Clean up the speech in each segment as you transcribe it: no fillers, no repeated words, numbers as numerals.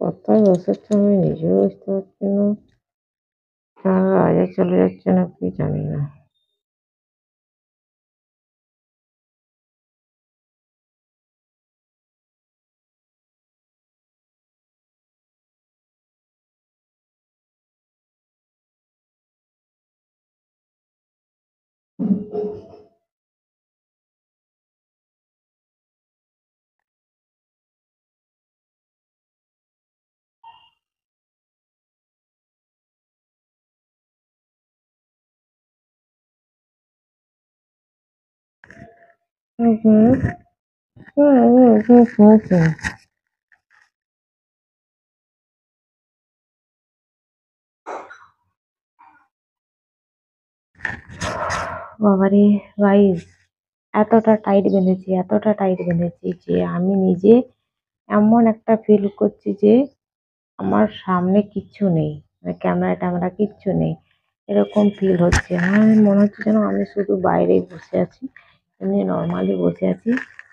কোথায় বসেছে আমি নিজেও বুঝতে পারছি না। আজে চলে যাচ্ছে না কি জানি না। বাবারে গাইস, এতটা টাইট বেঁধেছি যে আমি নিজে এমন একটা ফিল করছি যে আমার সামনে কিচ্ছু নেই, মানে ক্যামেরা ট্যামেরা কিচ্ছু নেই, এরকম ফিল হচ্ছে। আমার মনে হচ্ছে যেন আমি শুধু বাইরেই বসে আছি, এমনি নর্মালি বসে আছি,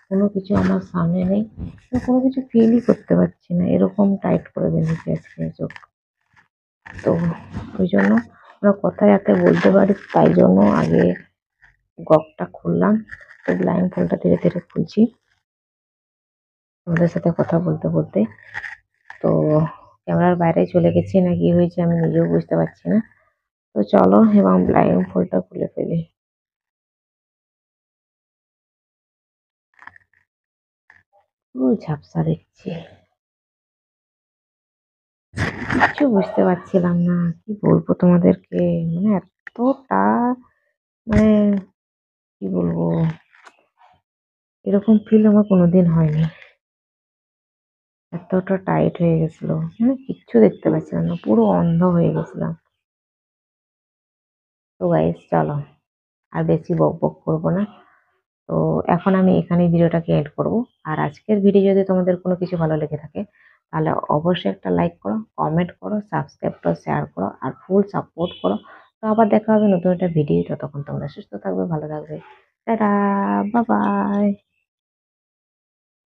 কোনো কিছু আমার সামনে নেই, আমি কোনো কিছু ফিলই করতে পারছি না, এরকম টাইট করে বেঁধেছি আজকে চোখ। তো ওই জন্য আমরা কথায় যাতে বলতে পারি, তাই জন্য আগে গগটা খুললাম। তো ব্লাইন্ড ফোল্ডটা ধীরে ধীরে খুলছি তোমাদের সাথে কথা বলতে বলতে। তো ক্যামেরার বাইরে চলে গেছি না কি হয়েছে আমি নিজেও বুঝতে পারছি না। তো চলো এবং ব্লাইন্ড ফোল্ডটা খুলে ফেলি। পুরো ঝাপসা দেখছি, কিছু বুঝতে পারছিলাম না কি বলবো তোমাদেরকে, মানে এতটা, মানে কি বলবো, এরকম ফিল আমার কোনোদিন হয়নি। এতটা টাইট হয়ে গেছিল, মানে কিচ্ছু দেখতে পাচ্ছিলাম না, পুরো অন্ধ হয়ে গেছিলাম। তো গাইস চলো আর বেশি বক বক করবো না। তো এখন আমি এখানেই ভিডিওটাকে এড করব। আর আজকের ভিডিও যদি তোমাদের কোনো কিছু ভালো লেগে থাকে তাহলে অবশ্যই একটা লাইক করো, কমেন্ট করো, সাবস্ক্রাইব করো, শেয়ার করো আর ফুল সাপোর্ট করো। তো আবার দেখা হবে নতুন একটা ভিডিও। ততক্ষণ তোমরা সুস্থ থাকবে, ভালো থাকবে। Tata, bye bye.